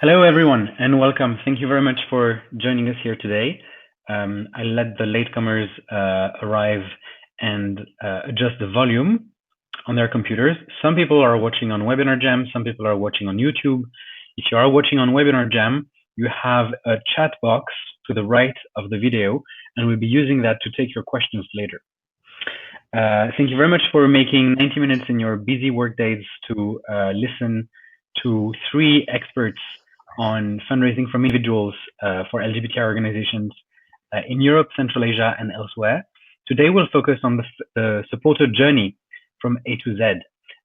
Hello, everyone, and welcome. Thank you very much for joining us here today. I'll let the latecomers arrive and adjust the volume on their computers. Some people are watching on Webinar Jam, some people are watching on YouTube. If you are watching on Webinar Jam, you have a chat box to the right of the video, and we'll be using that to take your questions later. Thank you very much for making 90 minutes in your busy work days to listen to three experts on fundraising from individuals for LGBTI organizations in Europe, Central Asia, and elsewhere. Today we'll focus on the supporter journey from A to Z,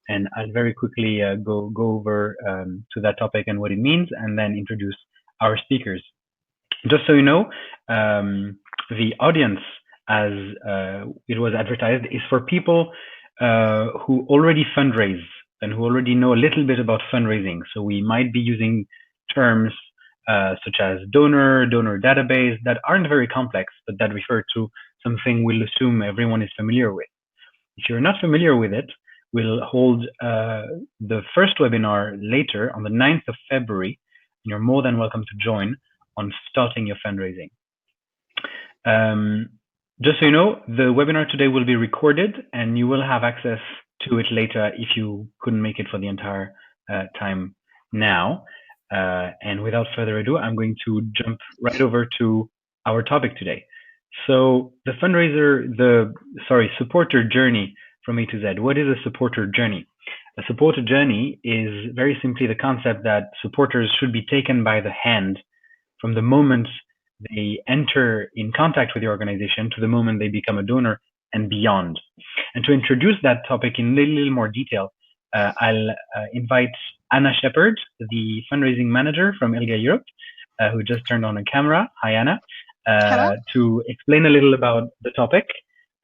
and I'll very quickly go over to that topic and what it means, and then introduce our speakers. Just so you know, the audience, as it was advertised, is for people who already fundraise and who already know a little bit about fundraising. So we might be using terms such as donor database that aren't very complex, but that refer to something we'll assume everyone is familiar with. If you're not familiar with it, we'll hold the first webinar later on the 9th of February, and you're more than welcome to join on starting your fundraising. Just so you know, the webinar today will be recorded and you will have access to it later if you couldn't make it for the entire time now. And without further ado, I'm going to jump right over to our topic today. So the supporter journey from A to Z. What is a supporter journey? A supporter journey is very simply the concept that supporters should be taken by the hand from the moment they enter in contact with the organization to the moment they become a donor and beyond. And to introduce that topic in a little more detail, I'll invite Anna Shepard, the fundraising manager from ILGA Europe, who just turned on a camera. Hi, Anna. To explain a little about the topic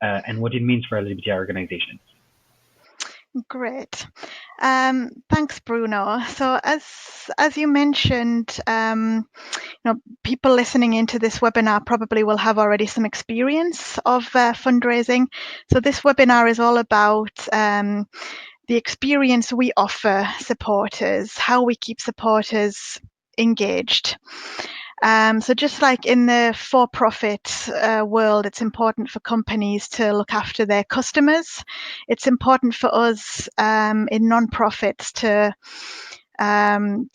and what it means for LGBTI organizations. Great. Thanks, Bruno. So as you mentioned, people listening into this webinar probably will have already some experience of fundraising. So this webinar is all about the experience we offer supporters, how we keep supporters engaged. So just like in the for-profit world, it's important for companies to look after their customers. It's important for us in non-profits to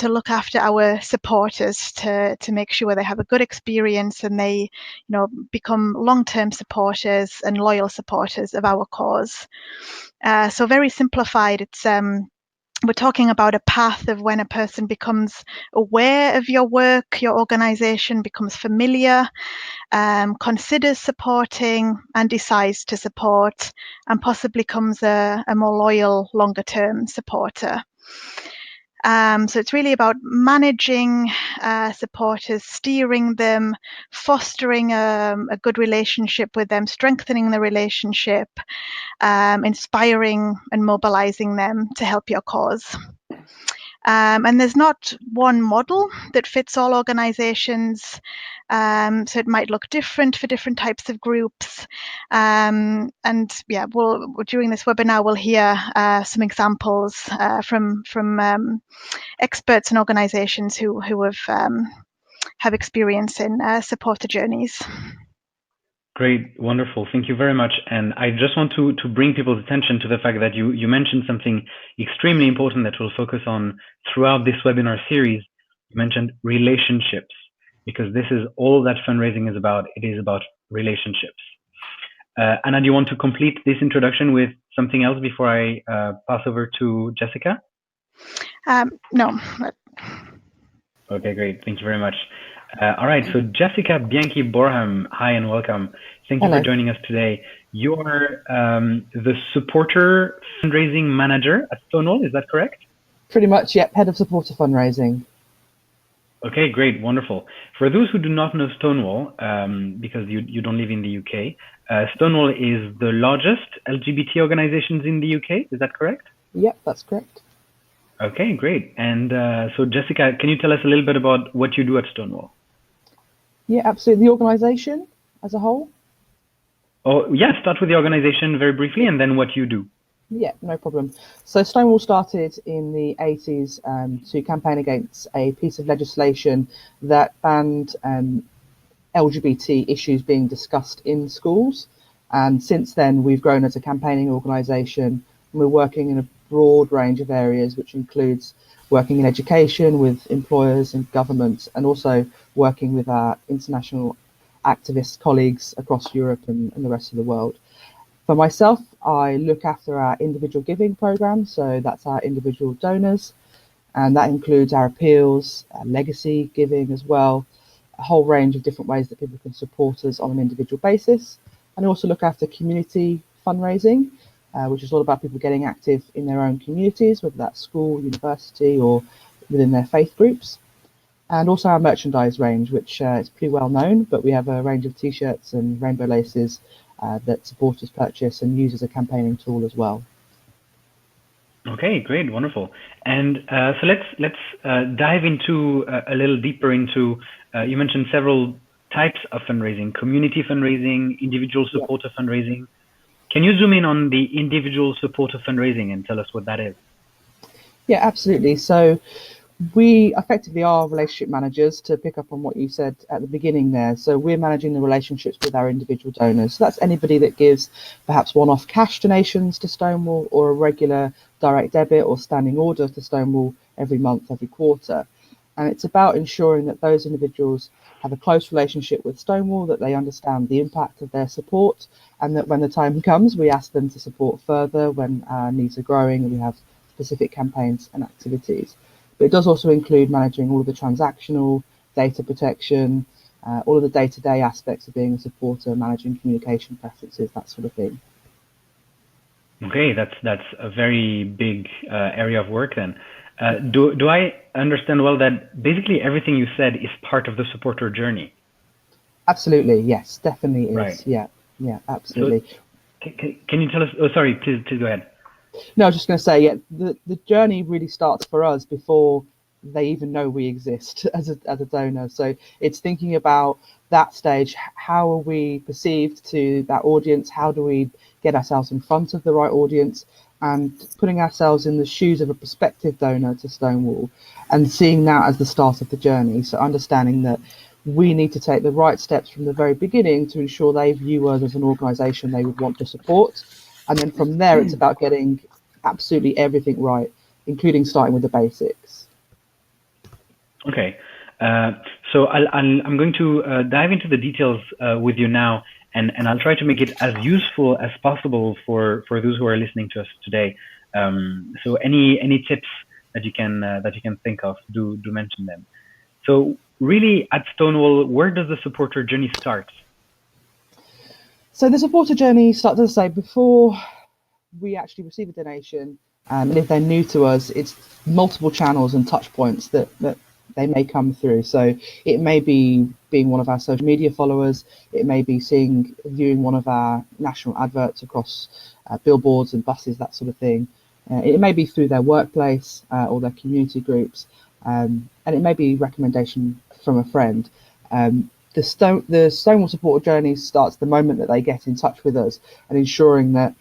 look after our supporters, to make sure they have a good experience and they, become long-term supporters and loyal supporters of our cause. So very simplified, it's we're talking about a path of when a person becomes aware of your work, your organization becomes familiar, considers supporting and decides to support, and possibly becomes a more loyal, longer term supporter. So it's really about managing supporters, steering them, fostering a good relationship with them, strengthening the relationship, inspiring and mobilizing them to help your cause. And there's not one model that fits all organizations. So it might look different for different types of groups. And yeah, during this webinar, we'll hear some examples from experts and organizations who have experience in supporter journeys. Great, wonderful. Thank you very much. And I just want to bring people's attention to the fact that you mentioned something extremely important that we'll focus on throughout this webinar series. You mentioned relationships, because this is all that fundraising is about. It is about relationships. Anna, do you want to complete this introduction with something else before I pass over to Jessica? No. Okay, great. Thank you very much. All right, so Jessica Bianchi-Borham, hi and welcome. Thank you for joining us today. You are the supporter fundraising manager at Stonewall, is that correct? Pretty much, yep, head of supporter fundraising. Okay, great, wonderful. For those who do not know Stonewall, because you don't live in the UK, Stonewall is the largest LGBT organizations in the UK, is that correct? Yep, that's correct. Okay, great. And so Jessica, can you tell us a little bit about what you do at Stonewall? Yeah, absolutely. The organization as a whole? Oh, yeah, start with the organization very briefly and then what you do. Yeah, no problem. So Stonewall started in the 80s to campaign against a piece of legislation that banned LGBT issues being discussed in schools. And since then, we've grown as a campaigning organisation, and we're working in a broad range of areas, which includes working in education with employers and governments, and also working with our international activist colleagues across Europe and the rest of the world. For myself, I look after our individual giving program, so that's our individual donors, and that includes our appeals, our legacy giving as well, a whole range of different ways that people can support us on an individual basis. And I also look after community fundraising, which is all about people getting active in their own communities, whether that's school, university, or within their faith groups. And also our merchandise range, which is pretty well known, but we have a range of t-shirts and rainbow laces that supporters purchase and use as a campaigning tool as well. Okay, great, wonderful. And so let's dive into a little deeper into. You mentioned several types of fundraising: community fundraising, individual supporter fundraising. Can you zoom in on the individual supporter fundraising and tell us what that is? Yeah, absolutely. So we effectively are relationship managers, to pick up on what you said at the beginning there. So we're managing the relationships with our individual donors. So that's anybody that gives perhaps one-off cash donations to Stonewall, or a regular direct debit or standing order to Stonewall every month, every quarter. And it's about ensuring that those individuals have a close relationship with Stonewall, that they understand the impact of their support, and that when the time comes, we ask them to support further when our needs are growing and we have specific campaigns and activities. But it does also include managing all of the transactional, data protection, all of the day-to-day aspects of being a supporter, managing communication preferences, that sort of thing. Okay, that's a very big area of work then. Do I understand well that basically everything you said is part of the supporter journey? Absolutely, yes, definitely is. Right. Yeah, absolutely. So, can you tell us? Oh, sorry, please go ahead. No, I was just going to say, yeah, the journey really starts for us before they even know we exist as a donor. So it's thinking about that stage. How are we perceived to that audience? How do we get ourselves in front of the right audience? And putting ourselves in the shoes of a prospective donor to Stonewall, and seeing that as the start of the journey. So understanding that we need to take the right steps from the very beginning to ensure they view us as an organisation they would want to support. And then from there, it's about getting absolutely everything right, including starting with the basics. Okay, so I'm going to dive into the details with you now, and I'll try to make it as useful as possible for those who are listening to us today. So any tips that you can think of, do mention them. So really, at Stonewall, where does the supporter journey start? So the supporter journey starts, as I say, before we actually receive a donation, and if they're new to us, it's multiple channels and touch points that they may come through. So it may be being one of our social media followers, it may be viewing one of our national adverts across billboards and buses, that sort of thing. It may be through their workplace or their community groups, and it may be recommendation from a friend. The Stonewall supporter journey starts the moment that they get in touch with us, and ensuring that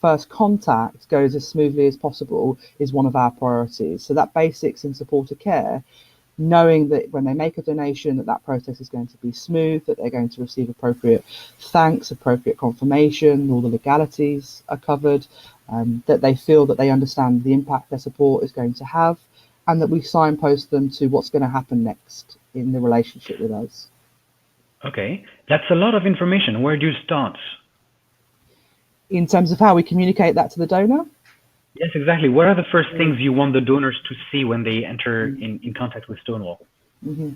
first contact goes as smoothly as possible is one of our priorities. So that basics in supporter care, knowing that when they make a donation, that process is going to be smooth, that they're going to receive appropriate thanks, appropriate confirmation, all the legalities are covered, that they feel that they understand the impact their support is going to have, and that we signpost them to what's going to happen next in the relationship with us. Okay, that's a lot of information. Where do you start? In terms of how we communicate that to the donor? Yes, exactly. What are the first things you want the donors to see when they enter in contact with Stonewall? Mm-hmm.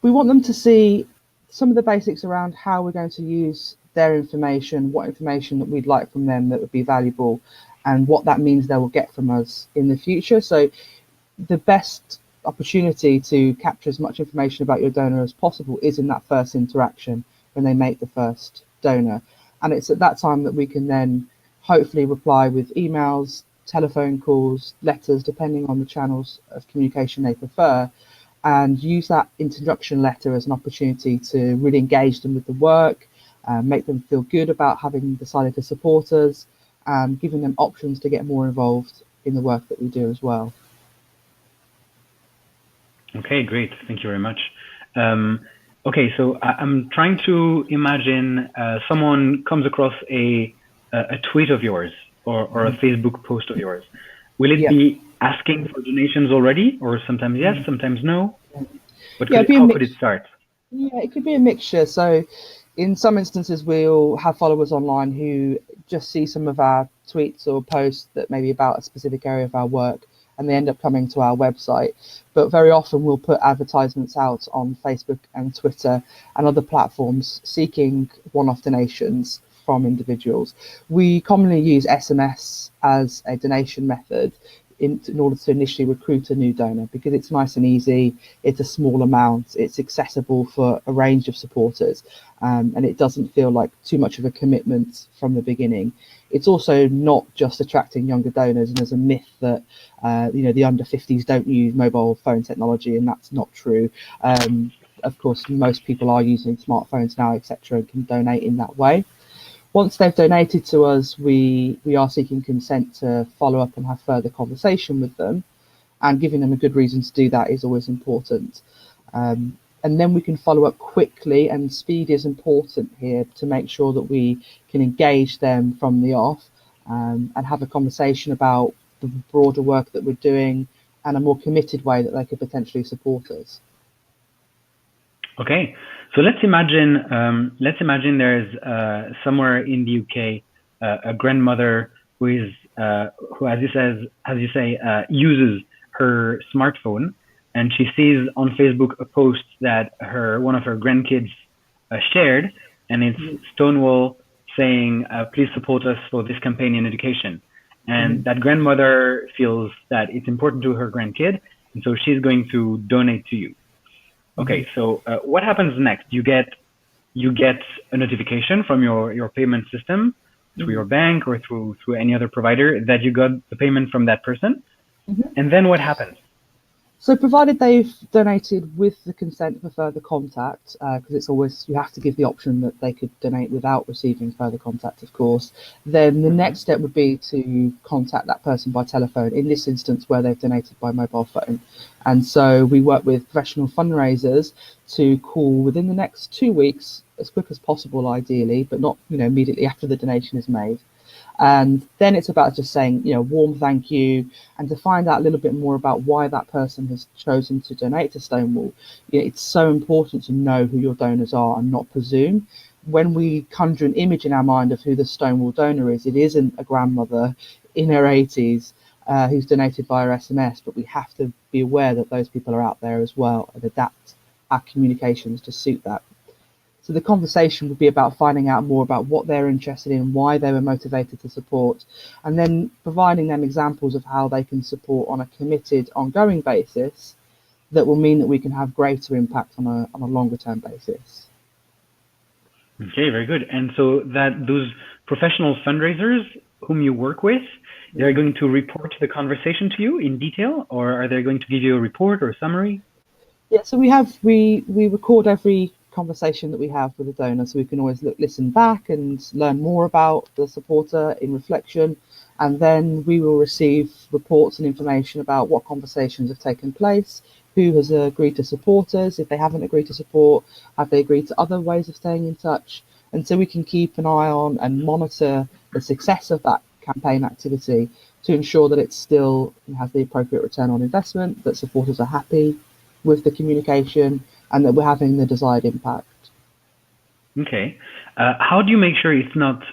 We want them to see some of the basics around how we're going to use their information, what information that we'd like from them that would be valuable, and what that means they will get from us in the future. So the best opportunity to capture as much information about your donor as possible is in that first interaction when they make the first donor. And it's at that time that we can then hopefully reply with emails, telephone calls, letters, depending on the channels of communication they prefer, and use that introduction letter as an opportunity to really engage them with the work, make them feel good about having decided to support us, and giving them options to get more involved in the work that we do as well. Okay, great. Thank you very much. Okay, so I'm trying to imagine someone comes across a tweet of yours or a Facebook post of yours. Will it be asking for donations already, or sometimes yes, sometimes no? But how could it start? Yeah, it could be a mixture. So in some instances, we'll have followers online who just see some of our tweets or posts that may be about a specific area of our work, and they end up coming to our website. But very often we'll put advertisements out on Facebook and Twitter and other platforms seeking one-off donations from individuals. We commonly use SMS as a donation method in order to initially recruit a new donor, because it's nice and easy, it's a small amount, it's accessible for a range of supporters, and it doesn't feel like too much of a commitment from the beginning. It's also not just attracting younger donors, and there's a myth that the under 50s don't use mobile phone technology, and that's not true. Of course, most people are using smartphones now, etc., and can donate in that way. Once they've donated to us, we are seeking consent to follow up and have further conversation with them, and giving them a good reason to do that is always important. And then we can follow up quickly, and speed is important here to make sure that we can engage them from the off and have a conversation about the broader work that we're doing and a more committed way that they could potentially support us. Okay, so let's imagine there's somewhere in the UK a grandmother who as you say uses her smartphone, and she sees on Facebook a post that one of her grandkids shared, and it's Stonewall saying, "Please support us for this campaign in education." And that grandmother feels that it's important to her grandkid, and so she's going to donate to you. Okay, so what happens next? You get a notification from your payment system through your bank or through any other provider that you got the payment from that person, and then what happens? So provided they've donated with the consent for further contact, because it's always, you have to give the option that they could donate without receiving further contact, of course, then the next step would be to contact that person by telephone, in this instance where they've donated by mobile phone. And so we work with professional fundraisers to call within the next 2 weeks, as quick as possible ideally, but not immediately after the donation is made. And then it's about just saying, warm thank you, and to find out a little bit more about why that person has chosen to donate to Stonewall. It's so important to know who your donors are and not presume. When we conjure an image in our mind of who the Stonewall donor is, it isn't a grandmother in her 80s who's donated via SMS, but we have to be aware that those people are out there as well and adapt our communications to suit that. So the conversation would be about finding out more about what they're interested in, why they were motivated to support, and then providing them examples of how they can support on a committed, ongoing basis that will mean that we can have greater impact on a longer term basis. Okay, very good. And so that those professional fundraisers whom you work with, they're going to report the conversation to you in detail, or are they going to give you a report or a summary? Yeah, so we record every conversation that we have with a donor, so we can always listen back and learn more about the supporter in reflection, and then we will receive reports and information about what conversations have taken place, who has agreed to support us, if they haven't agreed to support, have they agreed to other ways of staying in touch, and so we can keep an eye on and monitor the success of that campaign activity to ensure that it still has the appropriate return on investment, that supporters are happy with the communication, and that we're having the desired impact. Okay. How do you make sure it's not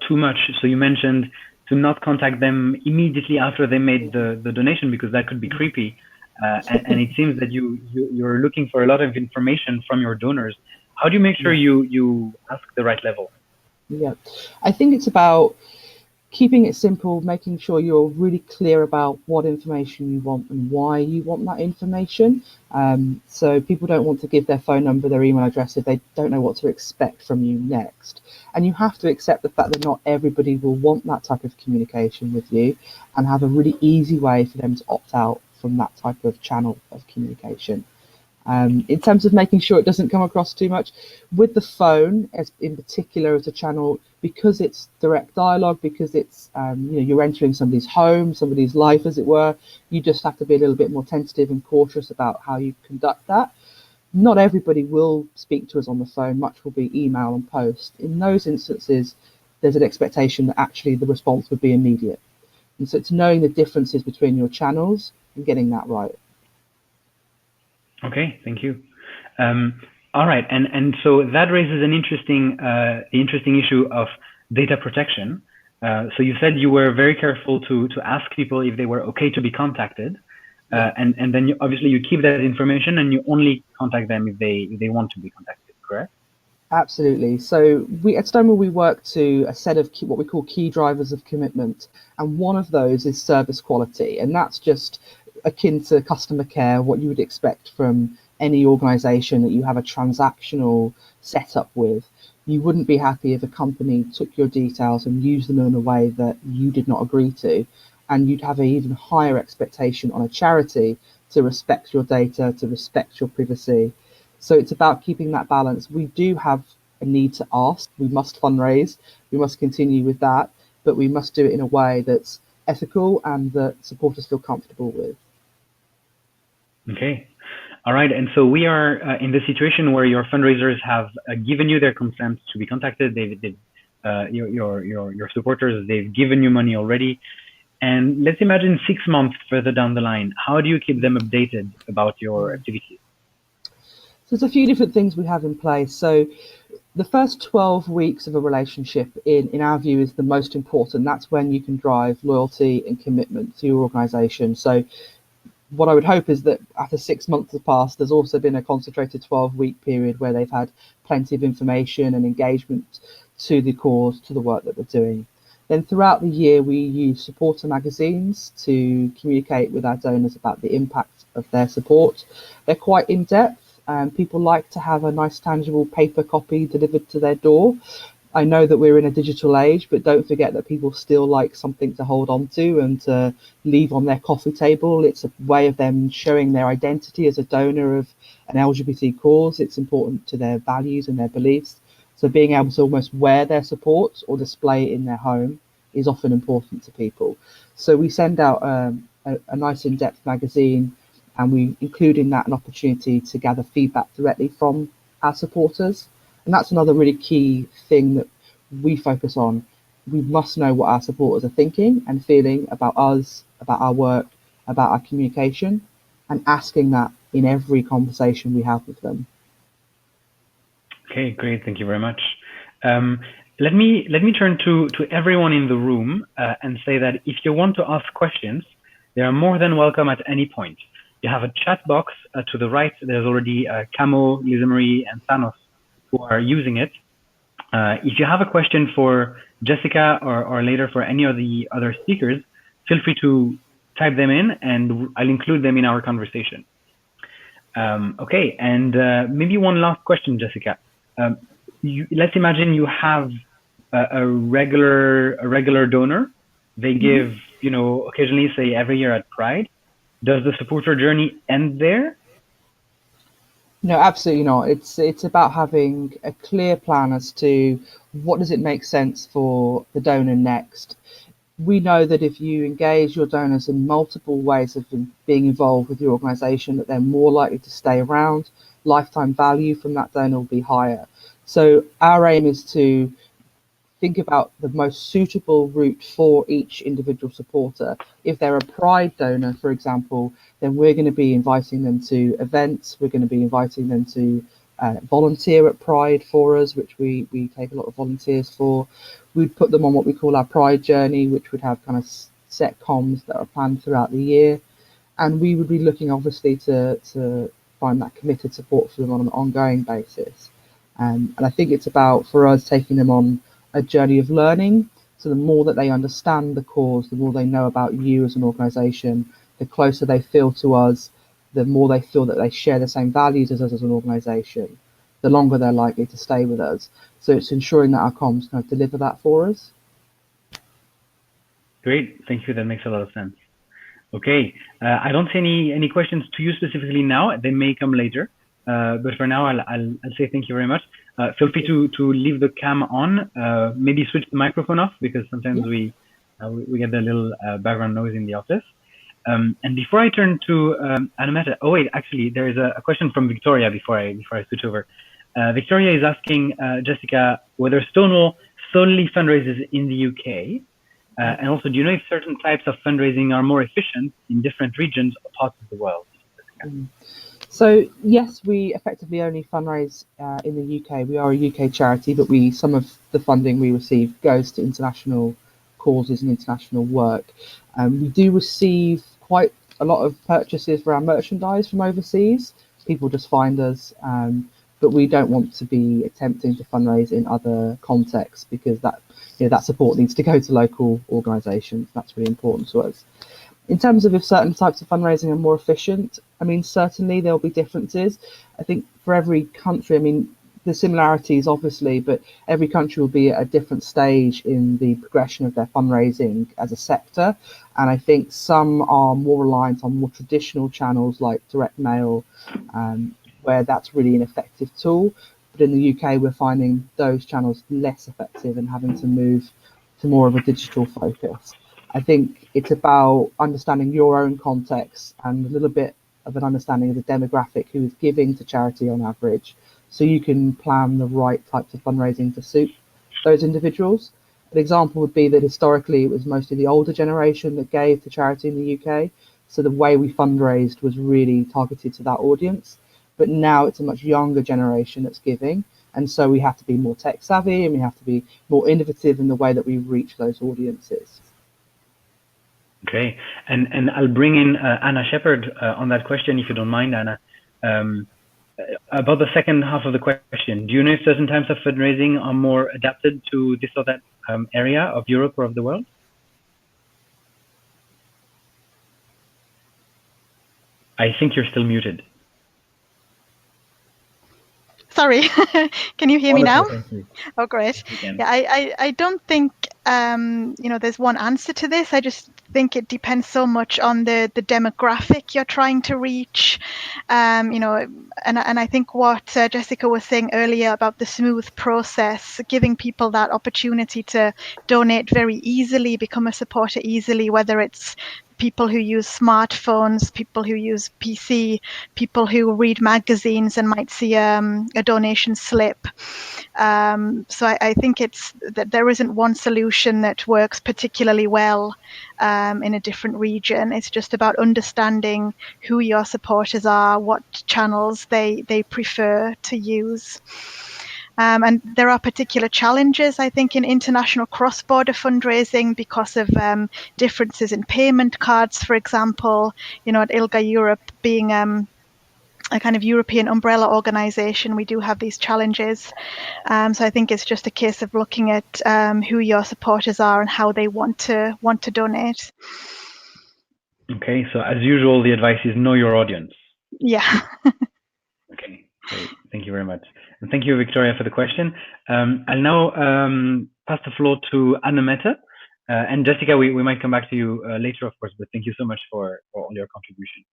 too much? So you mentioned to not contact them immediately after they made the donation, because that could be creepy. And it seems that you're looking for a lot of information from your donors. How do you make sure you ask the right level? Yeah, I think it's about keeping it simple, making sure you're really clear about what information you want and why you want that information. So people don't want to give their phone number, their email address if they don't know what to expect from you next. And you have to accept the fact that not everybody will want that type of communication with you, and have a really easy way for them to opt out from that type of channel of communication. In terms of making sure it doesn't come across too much, with the phone, as in particular as a channel, because it's direct dialogue, because it's you're entering somebody's home, somebody's life, as it were, you just have to be a little bit more tentative and cautious about how you conduct that. Not everybody will speak to us on the phone, much will be email and post. In those instances, there's an expectation that actually the response would be immediate. And so it's knowing the differences between your channels and getting that right. Okay, thank you. All right, and so that raises an interesting issue of data protection. So you said you were very careful to ask people if they were okay to be contacted, and then obviously you keep that information and you only contact them if they want to be contacted, correct? Absolutely. So we at Stonewall, we work to a set of what we call key drivers of commitment, and one of those is service quality, and that's just akin to customer care, what you would expect from any organization that you have a transactional setup with. You wouldn't be happy if a company took your details and used them in a way that you did not agree to, and you'd have an even higher expectation on a charity to respect your data, to respect your privacy. So it's about keeping that balance. We do have a need to ask. We must fundraise. We must continue with that, but we must do it in a way that's ethical and that supporters feel comfortable with. Okay. All right. And so we are in the situation where your fundraisers have given you their consent to be contacted. Your supporters, they've given you money already. And let's imagine 6 months further down the line. How do you keep them updated about your activities? So there's a few different things we have in place. So the first 12 weeks of a relationship, in our view, is the most important. That's when you can drive loyalty and commitment to your organization. So what I would hope is that after 6 months have passed, there's also been a concentrated 12-week period where they've had plenty of information and engagement to the cause, to the work that we're doing. Then throughout the year, we use supporter magazines to communicate with our donors about the impact of their support. They're quite in-depth. People like to have a nice tangible paper copy delivered to their door. I know that we're in a digital age, but don't forget that people still like something to hold on to and to leave on their coffee table. It's a way of them showing their identity as a donor of an LGBT cause. It's important to their values and their beliefs. So being able to almost wear their support or display it in their home is often important to people. So we send out a nice in-depth magazine, and we include in that an opportunity to gather feedback directly from our supporters. And that's another really key thing that we focus on. We must know what our supporters are thinking and feeling about us, about our work, about our communication, and asking that in every conversation we have with them. Okay, great. Thank you very much. Let me turn to everyone in the room and say that if you want to ask questions, they are more than welcome at any point. You have a chat box to the right. There's already Camo, Lisa Marie, and Thanos who are using it. If you have a question for Jessica or later for any of the other speakers, feel free to type them in and I'll include them in our conversation. Okay, and maybe one last question, Jessica. Let's imagine you have a regular donor. They give, occasionally, say every year at Pride. Does the supporter journey end there? No, absolutely not. It's about having a clear plan as to what does it make sense for the donor next. We know that if you engage your donors in multiple ways of being involved with your organisation, that they're more likely to stay around. Lifetime value from that donor will be higher. So our aim is to think about the most suitable route for each individual supporter. If they're a Pride donor, for example, then we're going to be inviting them to events. We're going to be inviting them to volunteer at Pride for us, which we take a lot of volunteers for. We'd put them on what we call our Pride journey, which would have kind of set comms that are planned throughout the year. And we would be looking, obviously, to find that committed support for them on an ongoing basis. And I think it's about, for us, taking them on a journey of learning. So the more that they understand the cause, the more they know about you as an organisation, the closer they feel to us, the more they feel that they share the same values as us as an organisation, the longer they're likely to stay with us. So it's ensuring that our comms kind of deliver that for us. Great, thank you. That makes a lot of sense. Okay, I don't see any questions to you specifically now. They may come later, but for now, I'll say thank you very much. Feel free to leave the cam on. Maybe switch the microphone off because sometimes we get a little background noise in the office. And before I turn to Anumeta, oh wait, actually there is a question from Victoria before I switch over. Victoria is asking Jessica whether Stonewall solely fundraises in the UK. And also, do you know if certain types of fundraising are more efficient in different regions or parts of the world? So yes, we effectively only fundraise in the UK. We are a UK charity, but some of the funding we receive goes to international causes and international work. We do receive quite a lot of purchases for our merchandise from overseas. People just find us, but we don't want to be attempting to fundraise in other contexts because that support needs to go to local organisations. That's really important to us. In terms of if certain types of fundraising are more efficient, I mean, certainly there'll be differences. I think for every country, I mean, the similarities obviously, but every country will be at a different stage in the progression of their fundraising as a sector. And I think some are more reliant on more traditional channels like direct mail, where that's really an effective tool. But in the UK, we're finding those channels less effective and having to move to more of a digital focus. I think it's about understanding your own context and a little bit of an understanding of the demographic who is giving to charity on average, so you can plan the right types of fundraising to suit those individuals. An example would be that historically it was mostly the older generation that gave to charity in the UK, so the way we fundraised was really targeted to that audience. But now it's a much younger generation that's giving, and so we have to be more tech savvy and we have to be more innovative in the way that we reach those audiences. Okay, and I'll bring in Anna Shepherd on that question, if you don't mind, Anna. About the second half of the question, do you know if certain types of fundraising are more adapted to this or that area of Europe or of the world? I think you're still muted. Sorry, can you hear me now? Thank you. Oh, great. Yeah, I don't think there's one answer to this. I just think it depends so much on the demographic you're trying to reach. And I think what Jessica was saying earlier about the smooth process, giving people that opportunity to donate very easily, become a supporter easily, whether it's people who use smartphones, people who use PC, people who read magazines and might see a donation slip. So I think it's that there isn't one solution that works particularly well in a different region. It's just about understanding who your supporters are, what channels they prefer to use. And there are particular challenges, I think, in international cross-border fundraising because of differences in payment cards, for example. At ILGA Europe being a kind of European umbrella organization, we do have these challenges. So I think it's just a case of looking at who your supporters are and how they want to donate. Okay, so as usual, the advice is know your audience. Yeah. Okay, great. Thank you very much. And thank you, Victoria, for the question. I'll now pass the floor to Anumeta. And Jessica, we might come back to you later, of course, but thank you so much for all your contribution.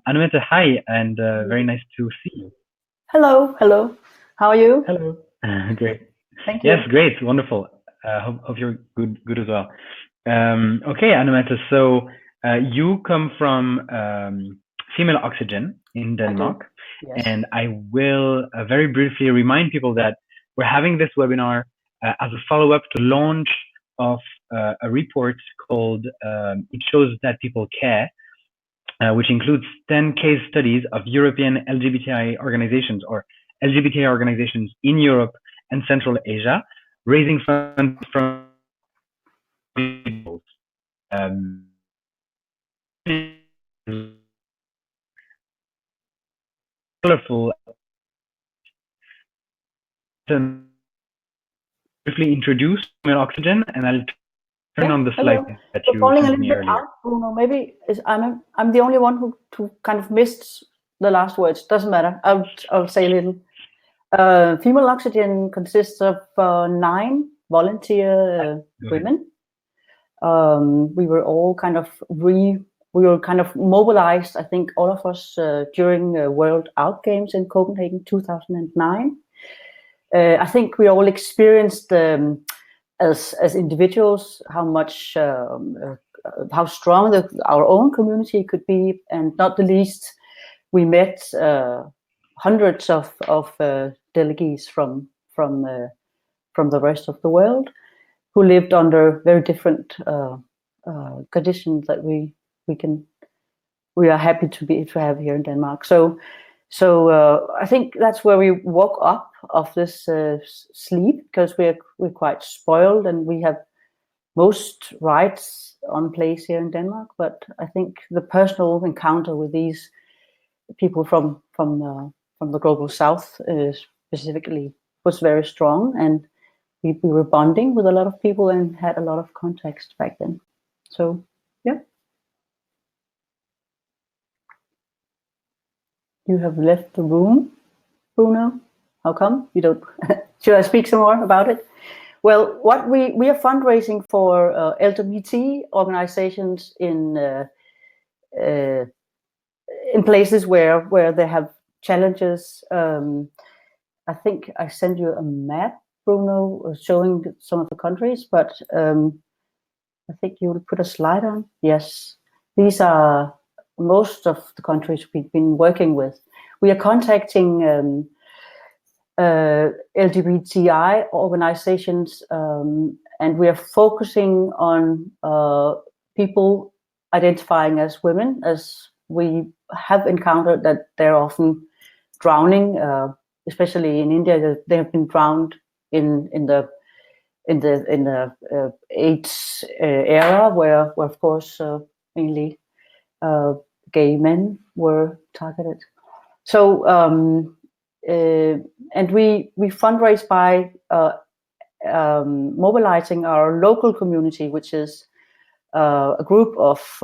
Anumeta, hi, and very nice to see you. Hello. How are you? Hello. Great. Thank you. Yes, great, wonderful. Hope you're good as well. Okay, Anumeta, so you come from Female Oxygen in Denmark. Yes. And I will very briefly remind people that we're having this webinar as a follow-up to launch of a report called It Shows That People Care, which includes 10 case studies of European LGBTI organizations or LGBT organizations in Europe and Central Asia, raising funds from colorful. Briefly introduce Female Oxygen, and I'll turn on the slide that you falling a showed little me bit earlier. out, Bruno. Maybe I'm the only one who kind of missed the last words. Doesn't matter. I'll say a little. Female Oxygen consists of 9 volunteer women. We were all kind of we were kind of mobilized, I think, all of us during World Out Games in Copenhagen 2009. I think we all experienced as individuals how much how strong our own community could be, and not the least, we met hundreds of delegates from the rest of the world who lived under very different conditions that we are happy to have here in Denmark. So I think that's where we woke up of this sleep, because we're quite spoiled and we have most rights on place here in Denmark. But I think the personal encounter with these people from the global south specifically was very strong, and we were bonding with a lot of people and had a lot of context back then. So yeah. You have left the room, Bruno. How come you don't? Should I speak some more about it? Well, what we are fundraising for LGBT organizations in places where they have challenges. I think I sent you a map, Bruno, showing some of the countries, but I think you will put a slide on. Yes, these are most of the countries we've been working with. We are contacting LGBTI organizations, and we are focusing on people identifying as women, as we have encountered that they're often drowning, especially in India. They have been drowned in the AIDS era, where of course mainly gay men were targeted. So and we fundraise by mobilizing our local community, which is a group of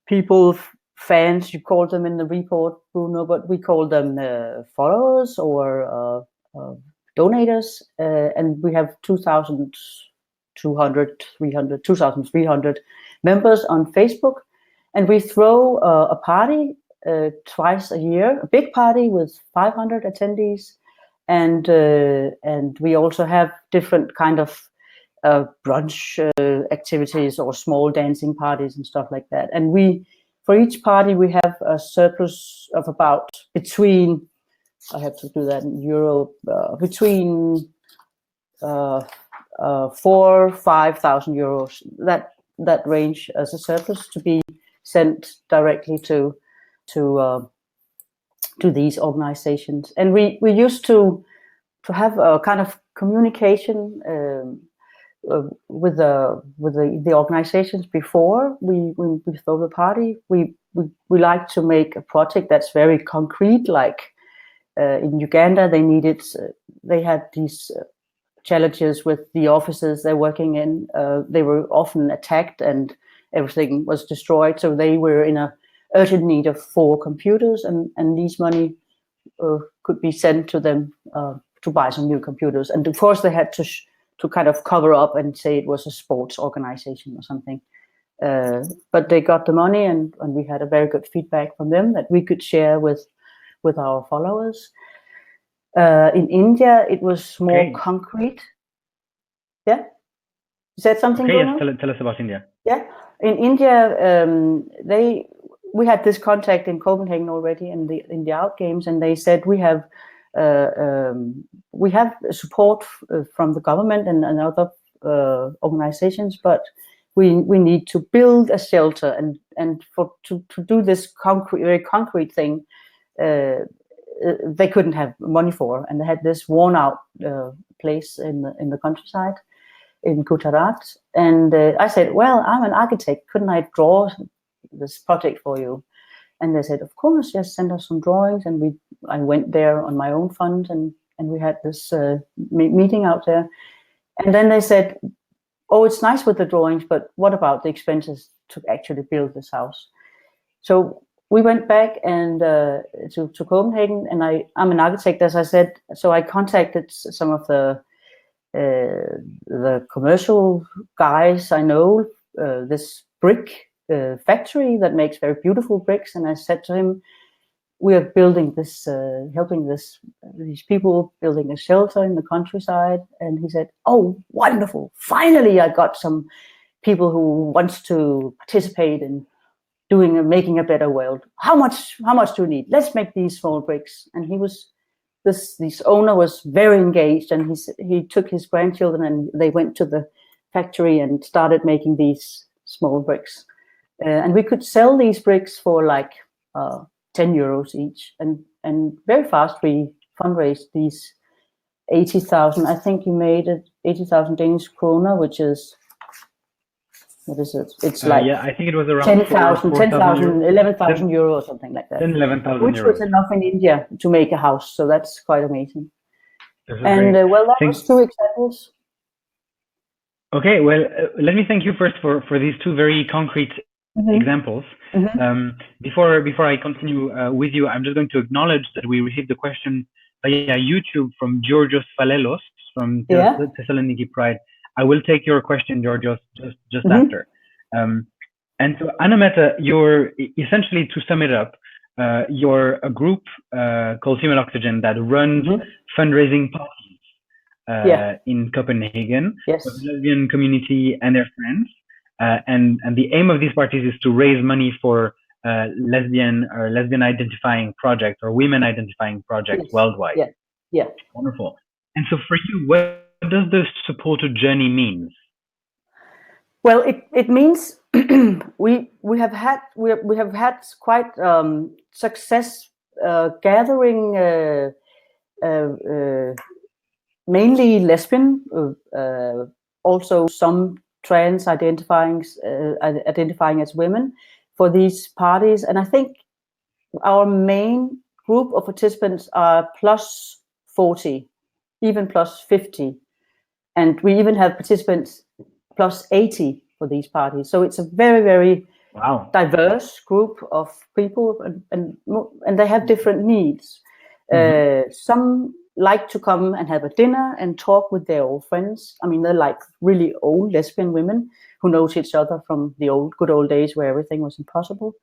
people, fans, you call them in the report, Bruno, but we call them followers or donators, and we have 2,300 members on Facebook, and we throw a party twice a year, a big party with 500 attendees, and we also have different kind of brunch activities or small dancing parties and stuff like that. And for each party we have a surplus of about between, I have to do that in euro, between 4,000-5,000 euros, that range as a surplus to be sent directly to these organizations. And we used to have a kind of communication with the organizations before we throw the party. We like to make a project that's very concrete, like in Uganda they had these challenges with the offices they're working in. They were often attacked and everything was destroyed, so they were in a urgent need of 4 computers, and these money could be sent to them to buy some new computers. And of course they had to kind of cover up and say it was a sports organization or something, but they got the money, and we had a very good feedback from them that we could share with our followers. In India it was more concrete. Yeah, you said something, Bruno? Yes, tell us about India. Yeah, in India we had this contact in Copenhagen already in the Out Games, and they said we have support from the government and other organizations, but we need to build a shelter, and to do this very concrete thing they couldn't have money for, and they had this worn out place in the countryside in Gujarat. And I said, well, I'm an architect, couldn't I draw this project for you? And they said, of course, just send us some drawings. And I went there on my own fund, and we had this meeting out there. And then they said, oh, it's nice with the drawings, but what about the expenses to actually build this house? So we went back and to Copenhagen, and I'm an architect, as I said, so I contacted some of the commercial guys I know, this brick factory that makes very beautiful bricks. And I said to him, we are building this, helping these people building a shelter in the countryside. And he said, oh, wonderful. Finally, I got some people who wants to participate in making a better world. How much do you need? Let's make these small bricks. And this owner was very engaged, and he took his grandchildren and they went to the factory and started making these small bricks. And we could sell these bricks for like 10 euros each. And very fast we fundraised these 80,000. I think you made it 80,000 Danish kroner, which is, what is it? It's like I think it was around 10,000, 11,000 euros or something like that. 11,000 which euros. was enough in India to make a house. So that's quite amazing. And that was 2 examples. Okay, well, let me thank you first for these 2 very concrete examples. Before I continue with you, I'm just going to acknowledge that we received a question via YouTube from Georgios Falelos from Thessaloniki Pride. I will take your question, Georgios, just after. And so, Anna-Mette, you're essentially, to sum it up, you're a group called Female Oxygen that runs fundraising parties in Copenhagen for the lesbian community and their friends. And the aim of these parties is to raise money for lesbian identifying projects or women identifying projects worldwide. Yeah. Wonderful. And so for you, what does the supporter journey mean? Well, it means we have had quite success gathering mainly lesbian, also some trans identifying as women for these parties. And I think our main group of participants are plus 40, even plus 50. And we even have participants plus 80 for these parties. So it's a very, very diverse group of people, and they have different needs. Some like to come and have a dinner and talk with their old friends. I mean, they're like really old lesbian women who knows each other from the good old days where everything was impossible.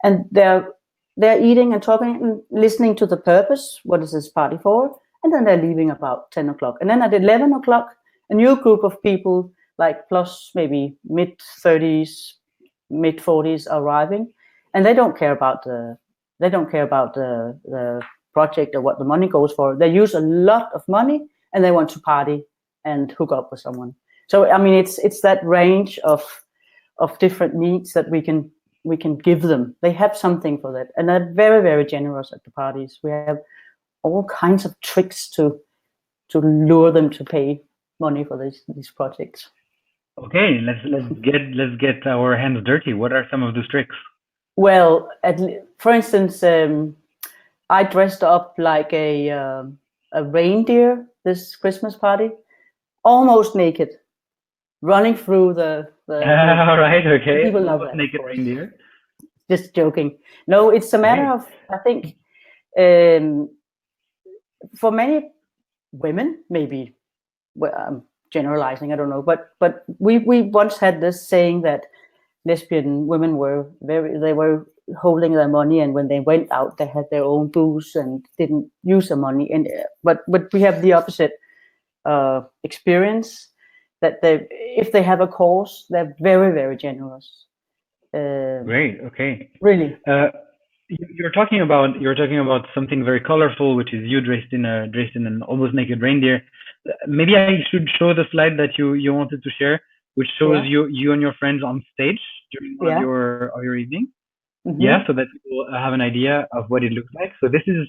And they're eating and talking and listening to the purpose. What is this party for? And then they're leaving about 10 o'clock. And then at 11 o'clock, a new group of people, like plus maybe mid-30s, mid-40s, arriving, and they don't care about the project or what the money goes for. They use a lot of money and they want to party and hook up with someone. So I mean, it's that range of different needs that we can give them. They have something for that, and they're very, very generous at the parties. We have all kinds of tricks to lure them to pay money for these projects. Okay, let's get our hands dirty. What are some of those tricks? Well, for instance, I dressed up like a reindeer this Christmas party, almost naked, running through the all right, okay. People love that. Naked reindeer. Just joking. No, it's a matter of, I think, for many women, maybe, well, I'm generalizing, I don't know, but we once had this saying that lesbian women were holding their money, and when they went out, they had their own booze and didn't use the money. And but we have the opposite experience, that if they have a cause, they're very, very generous. Great. Okay. Really. You're talking about something very colorful, which is you dressed in an almost naked reindeer. Maybe I should show the slide that you wanted to share, which shows you and your friends on stage during one of your evenings. Yeah, so that people have an idea of what it looks like. So this is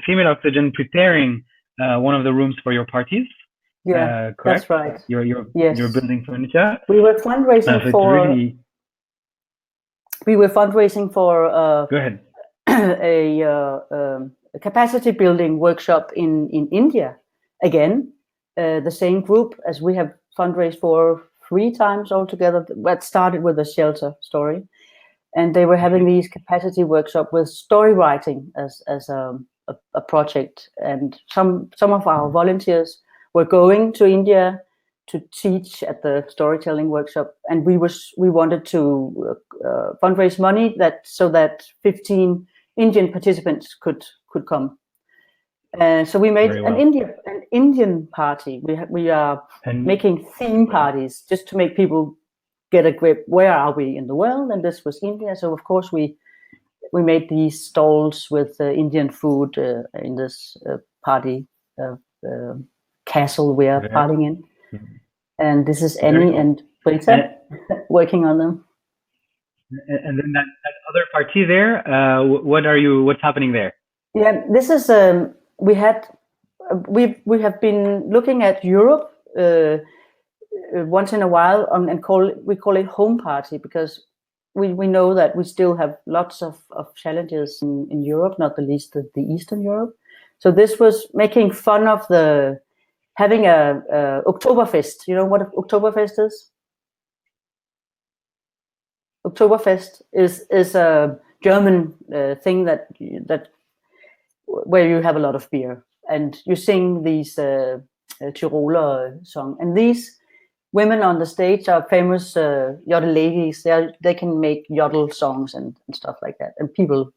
Female Oxygen preparing one of the rooms for your parties. Yeah, correct? That's right. You're building furniture. We were fundraising for Go ahead. a capacity building workshop in India. Again, the same group as we have fundraised for 3 times altogether. That started with a shelter story, and they were having these capacity workshop with story writing as a project. And some of our volunteers were going to India to teach at the storytelling workshop, and we wanted to fundraise money so that 15 Indian participants could come. So we made an Indian party. We are making theme parties just to make people get a grip. Where are we in the world? And this was India. So of course we made these stalls with Indian food in this party castle we are partying in. And this is Annie and Brita working on them. And then that other party there, what's happening there? Yeah, this is we have been looking at Europe once in a while and we call it home party, because we know that we still have lots of challenges in Europe, not the least the Eastern Europe. So this was making fun of having a Oktoberfest. You know what Oktoberfest is? Oktoberfest is a German thing that where you have a lot of beer and you sing these Tiroler song. And these women on the stage are famous yodel ladies. They can make yodel songs and stuff like that, and people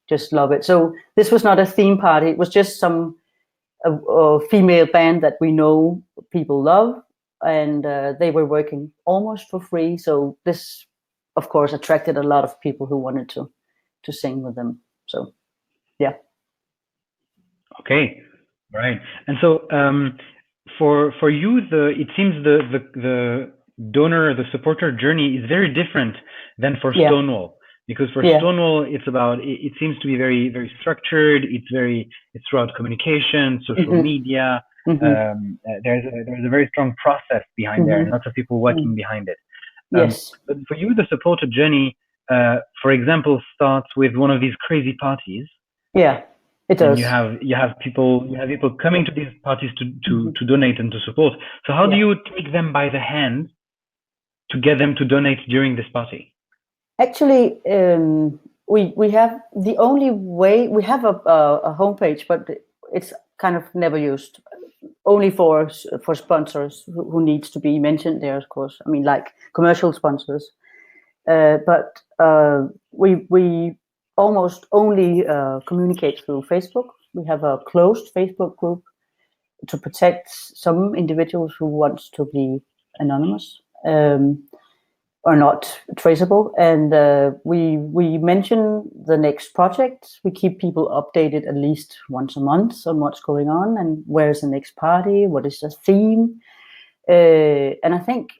just love it. So this was not a theme party. It was just some a female band that we know people love, and they were working almost for free. So this, of course, attracted a lot of people who wanted to sing with them. So, yeah. Okay, right. And so for you, it seems the donor, the supporter journey is very different than for Stonewall. Because for Stonewall, it's about, it seems to be very, very structured. It's throughout communication, social media. There's a very strong process behind there, and lots of people working behind it. Yes. But for you, the supporter journey, for example, starts with one of these crazy parties. Yeah, it does. And you have people coming to these parties to donate and to support. So how do you take them by the hand to get them to donate during this party? Actually, we have the only way, we have a homepage, but it's kind of never used, only for sponsors who needs to be mentioned there, of course. I mean, like commercial sponsors. But we almost only communicate through Facebook. We have a closed Facebook group to protect some individuals who want to be anonymous. Or not traceable, and we mention the next project. We keep people updated at least once a month on what's going on and where's the next party, what is the theme, and I think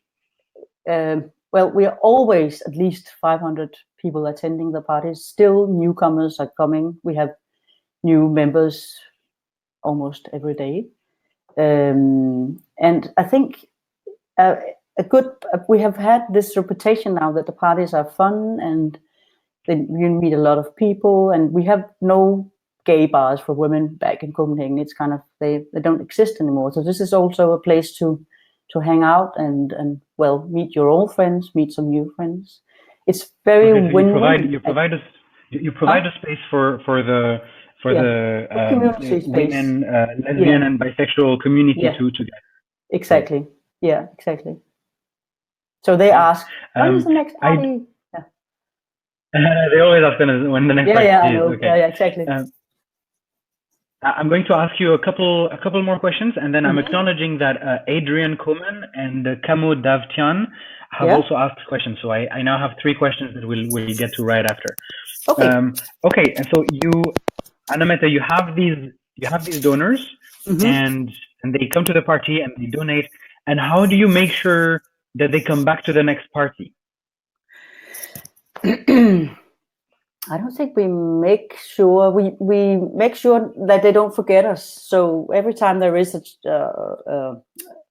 we are always at least 500 people attending the parties. Still, newcomers are coming. We have new members almost every day, and I think. We have had this reputation now that the parties are fun and you meet a lot of people, and we have no gay bars for women back in Copenhagen. It's kind of, they don't exist anymore. So this is also a place to hang out and meet your old friends, meet some new friends. It's very win-win. You provide a space for the community space. Women, lesbian and bisexual community to get. Exactly. Yeah, exactly. So they ask, when is the next party? They always ask when the next party is. I know. Okay. Yeah, exactly. I'm going to ask you a couple more questions, and then I'm acknowledging that Adrian Coleman and Kamo Davtian have also asked questions. So I now have 3 questions that we'll get to right after. Okay. Okay, and so Anna-Mette, you have these donors, and they come to the party and they donate. And how do you make sure that they come back to the next party? I don't think we make sure. We make sure that they don't forget us. So every time there is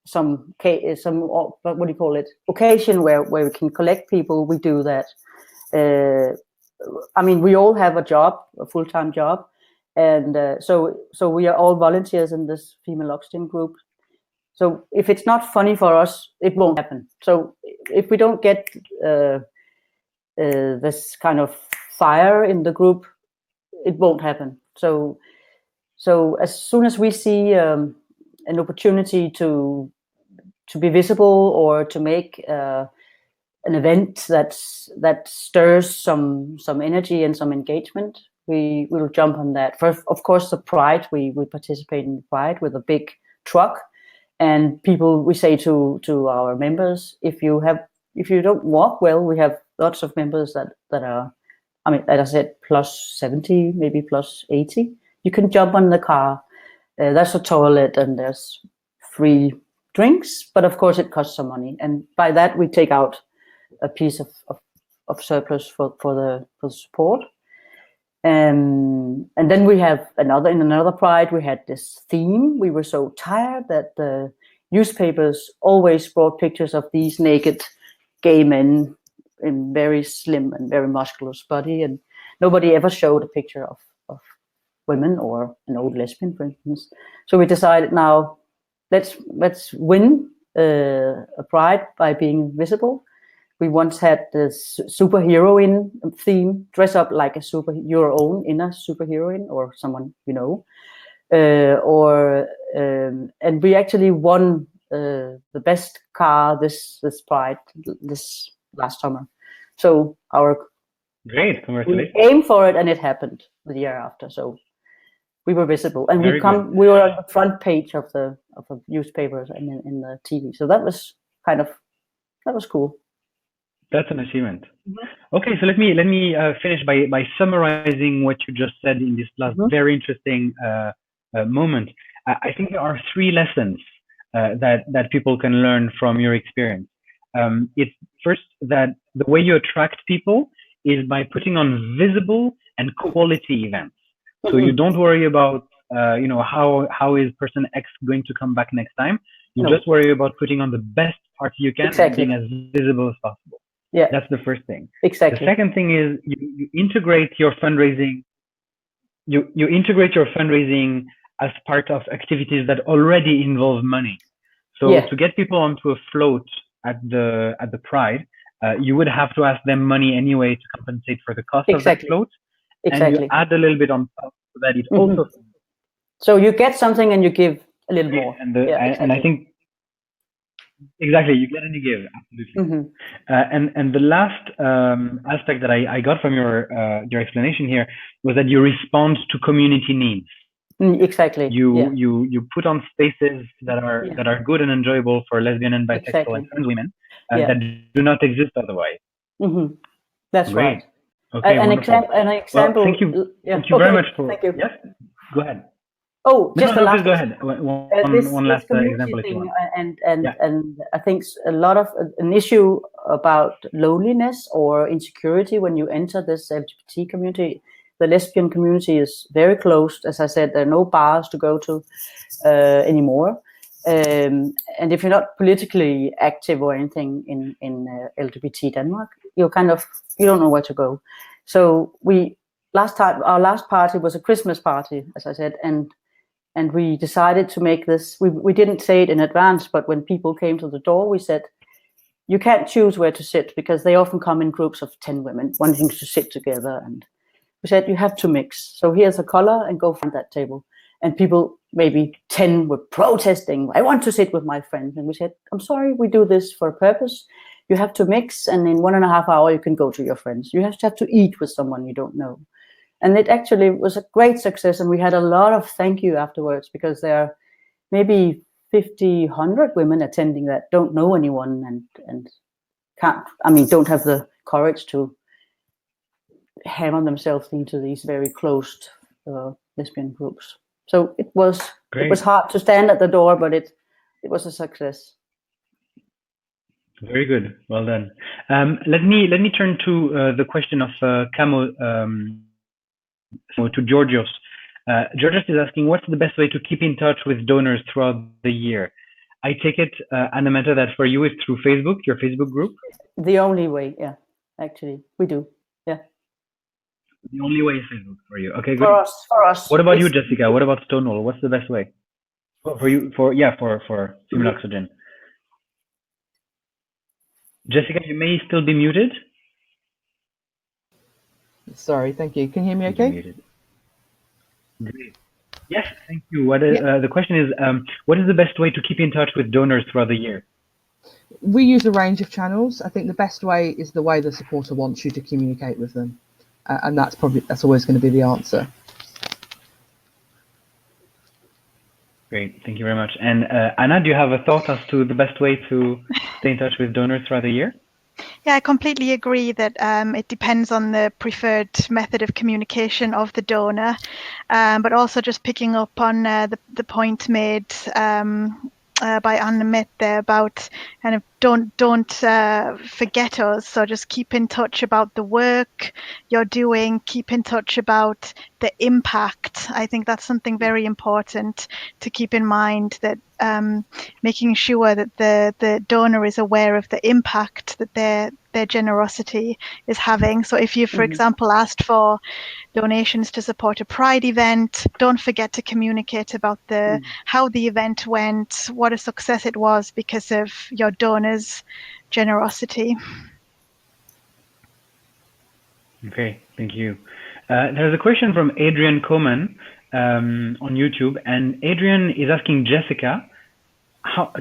some what do you call it, occasion where we can collect people, we do that. I mean, we all have a full-time job, and so we are all volunteers in this female Oxygen group. So if it's not funny for us, it won't happen. So if we don't get this kind of fire in the group, it won't happen. So as soon as we see an opportunity to be visible or to make an event that stirs some energy and some engagement, we will jump on that. First, of course, the Pride, we participate in the Pride with a big truck, and people, we say to our members, if you don't walk well, we have lots of members that are, I mean, as I said, plus 70, maybe plus 80. You can jump on the car. There's a toilet and there's free drinks, but of course it costs some money. And by that we take out a piece of surplus for the support. And then we have another Pride, we had this theme. We were so tired that the newspapers always brought pictures of these naked gay men in very slim and very musculous body, and nobody ever showed a picture of women or an old lesbian, for instance. So we decided, now let's win a Pride by being visible. We once had this superheroine theme, dress up like your own inner superheroine or someone you know, and we actually won the best car this Pride this last summer. So great, congratulations. We aimed for it, and it happened the year after. So we were visible, and we were on the front page of the newspapers and in the TV. So that was cool. That's an achievement. Mm-hmm. Okay, so let me finish by summarizing what you just said in this last very interesting moment. I think there are 3 lessons that people can learn from your experience. It's first that the way you attract people is by putting on visible and quality events. So you don't worry about how is person X going to come back next time. You just worry about putting on the best party you can and being as visible as possible. Yeah, that's the first thing. Exactly. The second thing is you integrate your fundraising. You integrate your fundraising as part of activities that already involve money. So to get people onto a float at the Pride, you would have to ask them money anyway to compensate for the cost of that float. And you add a little bit on top so that it also. So you get something and you give a little more. And I think. Exactly, you get and you give, absolutely. And the last aspect that I got from your explanation here was that you respond to community needs. Exactly. You put on spaces that are good and enjoyable for lesbian and bisexual and trans women that do not exist otherwise. That's great. Right. Okay, an example. Well, thank you. Thank you very much for. Thank you. Yes. Go ahead. Oh, just the last. Go ahead. One last example if you want. And I think a lot of an issue about loneliness or insecurity when you enter this LGBT community. The lesbian community is very closed. As I said, there are no bars to go to anymore. And if you're not politically active or anything in LGBT Denmark, you don't know where to go. So our last party was a Christmas party, as I said, and we decided to make this. We didn't say it in advance, but when people came to the door, we said, you can't choose where to sit because they often come in groups of 10 women wanting to sit together. And we said, you have to mix. So here's a color and go find that table. And people, maybe 10 were protesting. I want to sit with my friends. And we said, I'm sorry, we do this for a purpose. You have to mix. And in 1.5 hours, you can go to your friends. You have to eat with someone you don't know. And it actually was a great success. And we had a lot of thank you afterwards because there are maybe 50, 100 women attending that don't know anyone and don't have the courage to hammer themselves into these very closed lesbian groups. So it was hard to stand at the door, but it was a success. Very good. Well done. Let me turn to the question of Camo to Georgios. Georgios is asking, what's the best way to keep in touch with donors throughout the year? I take it, Anameta, that for you it's through Facebook, your Facebook group? The only way, yeah. Actually, we do, yeah. The only way is Facebook for you. Okay, good. For us. What about you, Jessica? What about Stonewall? What's the best way for you? For Female Oxygen. Jessica, you may still be muted. Sorry, thank you. Can you hear me okay? Great. Yes, thank you. The question is, what is the best way to keep in touch with donors throughout the year? We use a range of channels. I think the best way is the way the supporter wants you to communicate with them, and that's always going to be the answer. Great, thank you very much. And Anna, do you have a thought as to the best way to stay in touch with donors throughout the year? Yeah, I completely agree that it depends on the preferred method of communication of the donor, but also just picking up on the point made by Anna-Mette there about kind of don't forget us. So just keep in touch about the work you're doing. Keep in touch about the impact. I think that's something very important to keep in mind, that making sure that the donor is aware of the impact that their generosity is having. So if you, for example, asked for donations to support a Pride event, don't forget to communicate about how the event went, what a success it was because of your donors' generosity. Okay, thank you. There's a question from Adrian Coman on YouTube, and Adrian is asking Jessica,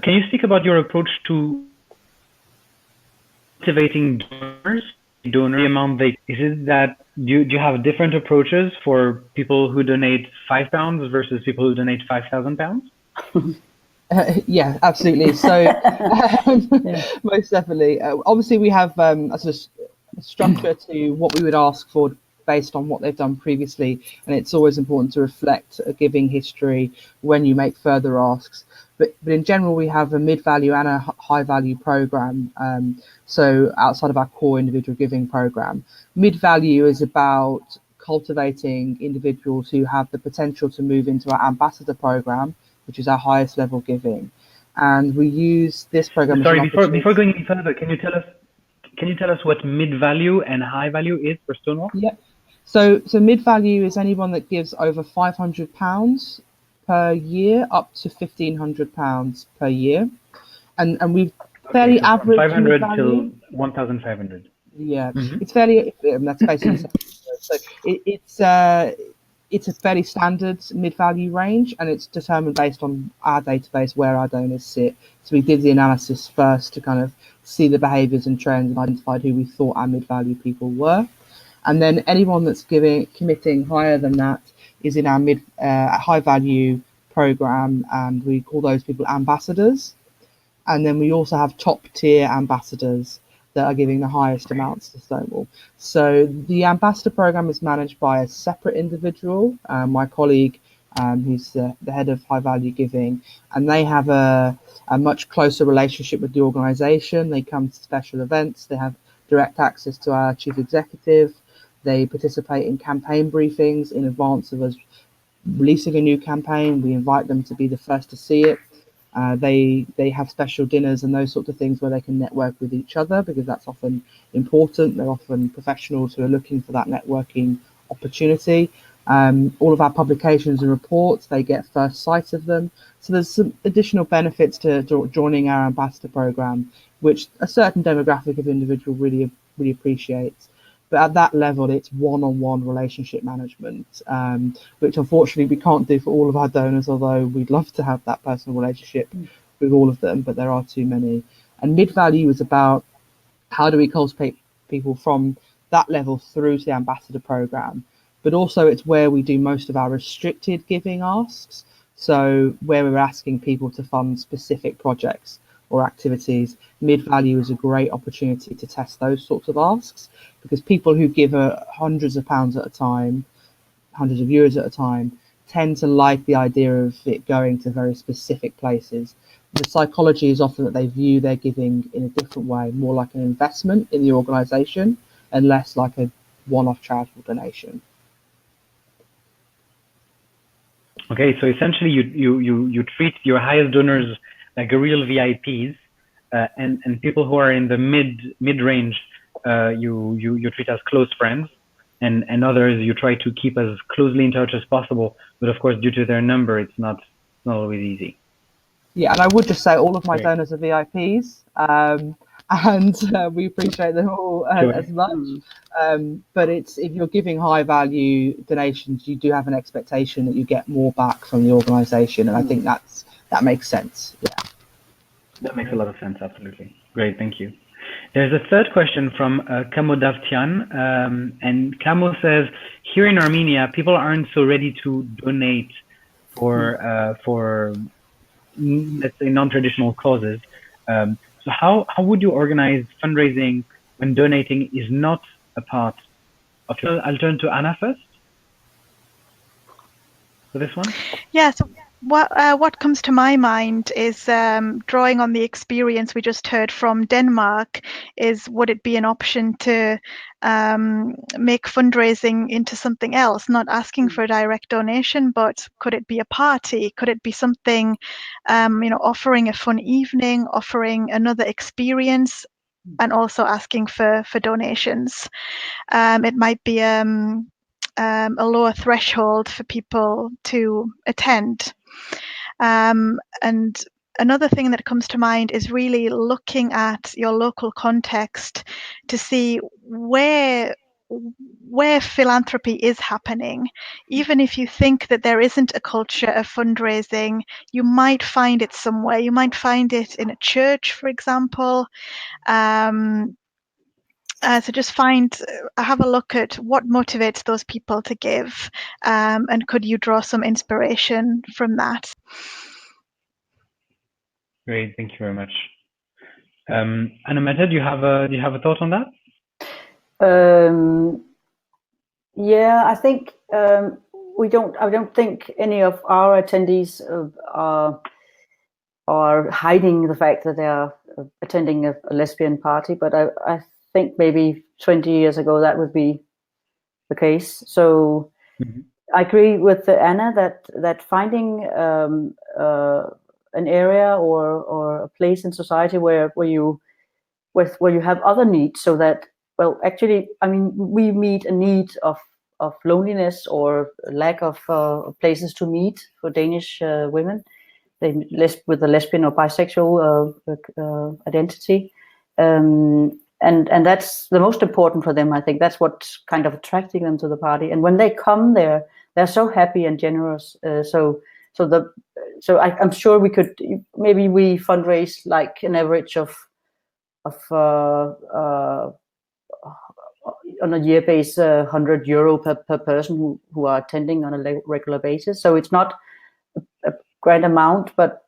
can you speak about your approach to motivating donor amount? Is it that do you have different approaches for people who donate £5 versus people who donate £5,000? Yeah, absolutely. So most definitely. Obviously, we have a sort of structure to what we would ask for based on what they've done previously, and it's always important to reflect a giving history when you make further asks. But in general, we have a mid-value and a high-value program. So outside of our core individual giving program, mid-value is about cultivating individuals who have the potential to move into our ambassador program, which is our highest level giving. And we use this program. Sorry, before going any further, can you tell us what mid-value and high-value is for Stonewall? Yep. So mid-value is anyone that gives over £500 per year up to £1,500 per year, and we've fairly so average 500 till 1,500. Yeah, it's fairly. That's basically so it's a fairly standard mid-value range, and it's determined based on our database where our donors sit. So we did the analysis first to kind of see the behaviours and trends and identified who we thought our mid-value people were, and then anyone that's committing higher than that is in our high-value program, and we call those people ambassadors. And then we also have top-tier ambassadors that are giving the highest amounts to Stonewall. So the ambassador program is managed by a separate individual, my colleague, who's the head of high value giving, and they have a much closer relationship with the organization. They come to special events, they have direct access to our chief executive, they participate in campaign briefings in advance of us releasing a new campaign. We invite them to be the first to see it. They have special dinners and those sorts of things where they can network with each other, because that's often important. They're often professionals who are looking for that networking opportunity. All of our publications and reports, they get first sight of them. So there's some additional benefits to joining our ambassador program, which a certain demographic of individual really appreciates. But at that level, it's one-on-one relationship management, which unfortunately we can't do for all of our donors, although we'd love to have that personal relationship with all of them, but there are too many. And mid-value is about how do we cultivate people from that level through to the ambassador program. But also it's where we do most of our restricted giving asks. So where we're asking people to fund specific projects or activities, mid-value is a great opportunity to test those sorts of asks, because people who give hundreds of pounds at a time, hundreds of euros at a time, tend to like the idea of it going to very specific places. The psychology is often that they view their giving in a different way, more like an investment in the organisation and less like a one-off charitable donation. Okay, so essentially you treat your highest donors like a real VIPs, and people who are in the mid range you treat as close friends, and others you try to keep as closely in touch as possible. But of course, due to their number, it's not always easy. Yeah, and I would just say all of my donors are VIPs, and we appreciate them all as much. But if you're giving high value donations, you do have an expectation that you get more back from the organisation, and I think that makes sense. Yeah. That makes a lot of sense. Absolutely. Great. Thank you. There's a third question from Kamo Davtian. And Kamo says, here in Armenia, people aren't so ready to donate for let's say, non-traditional causes. So how would you organize fundraising when donating is not a part of your... I'll turn to Anna first for this one. Yeah, so what comes to my mind is drawing on the experience we just heard from Denmark, is would it be an option to make fundraising into something else, not asking for a direct donation, but could it be a party? Could it be something, offering a fun evening, offering another experience, and also asking for donations? It might be a lower threshold for people to attend. And another thing that comes to mind is really looking at your local context to see where philanthropy is happening. Even if you think that there isn't a culture of fundraising, you might find it somewhere. You might find it in a church, for example. So just have a look at what motivates those people to give, and could you draw some inspiration from that? Great, thank you very much. Anna Mette, do you have a thought on that? Yeah, I think I don't think any of our attendees are hiding the fact that they are attending a lesbian party, but I think maybe 20 years ago that would be the case. So I agree with Anna that finding an area or a place in society where you have other needs, so that, well, actually, I mean, we meet a need of loneliness or lack of places to meet for Danish women with a lesbian or bisexual identity, and that's the most important for them. I think that's what's kind of attracting them to the party. And when they come there, they're so happy and generous. So I'm sure we fundraise like an average of on a year base, €100 per person who are attending on a regular basis. So it's not a grand amount, but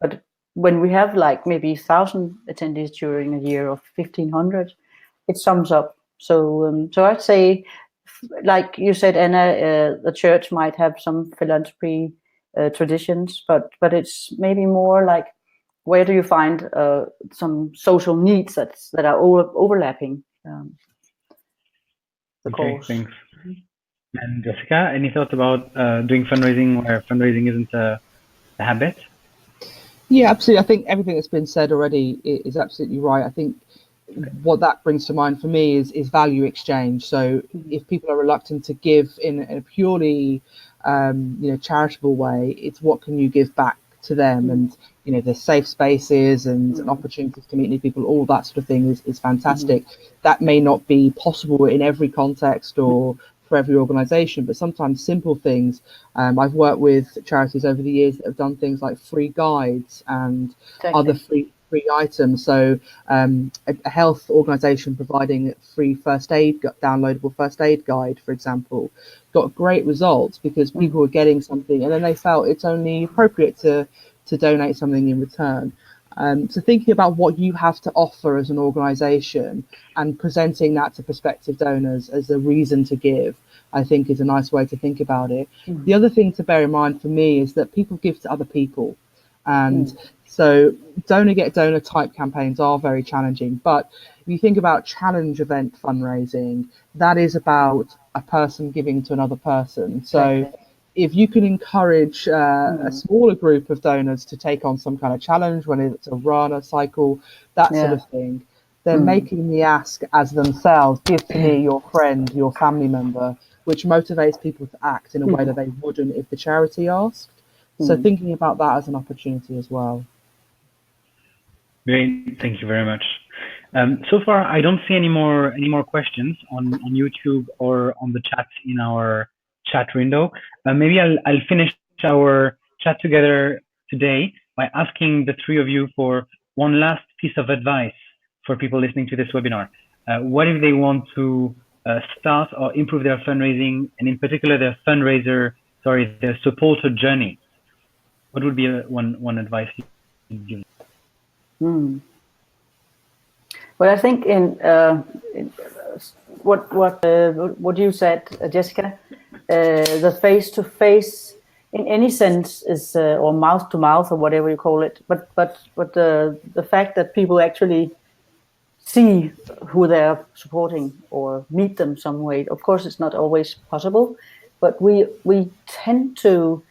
when we have like maybe 1,000 attendees during a year of 1,500, it sums up. So I'd say, like you said, Anna, the church might have some philanthropy traditions, but it's maybe more like, where do you find some social needs that are overlapping the cause? Thanks. And Jessica, any thoughts about doing fundraising where fundraising isn't a habit? Yeah, absolutely. I think everything that's been said already is absolutely right. I think what that brings to mind for me is value exchange. So if people are reluctant to give in a purely charitable way, it's what can you give back to them, and there's safe spaces and opportunities to meet new people. All that sort of thing is fantastic. That may not be possible in every context or for every organization, but sometimes simple things. I've worked with charities over the years that have done things like free guides and other free items. So a health organization providing free downloadable first aid guide, for example, got great results because people were getting something and then they felt it's only appropriate to donate something in return. So thinking about what you have to offer as an organization and presenting that to prospective donors as a reason to give, I think is a nice way to think about it. The other thing to bear in mind for me is that people give to other people. And so donor get donor type campaigns are very challenging. But if you think about challenge event fundraising, that is about a person giving to another person. So if you can encourage a smaller group of donors to take on some kind of challenge, when it's a run, a cycle, that sort of thing, they're making the ask as themselves, give to me, your friend, your family member, which motivates people to act in a way that they wouldn't if the charity asked. So thinking about that as an opportunity as well. Great, thank you very much. So far, I don't see any more questions on YouTube or on the chat in our chat window. Maybe I'll finish our chat together today by asking the three of you for one last piece of advice for people listening to this webinar. What if they want to start or improve their fundraising, and in particular their their supporter journey? What would be one advice you'd give? Well, I think in what you said, Jessica, the face-to-face, in any sense, is or mouth-to-mouth or whatever you call it. But the fact that people actually see who they're supporting or meet them some way. Of course, it's not always possible, but we tend to.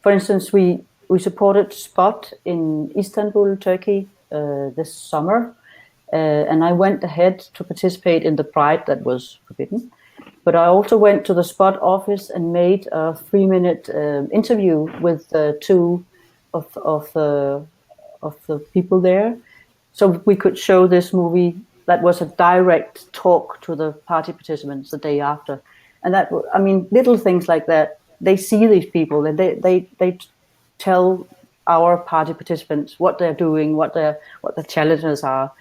For instance, we supported Spot in Istanbul, Turkey, this summer, and I went ahead to participate in the Pride that was forbidden. But I also went to the Spot office and made a 3-minute interview with two of the people there, so we could show this movie. That was a direct talk to the party participants the day after, and that, I mean, little things like that. They see these people and they tell our party participants what they're doing, what the challenges are,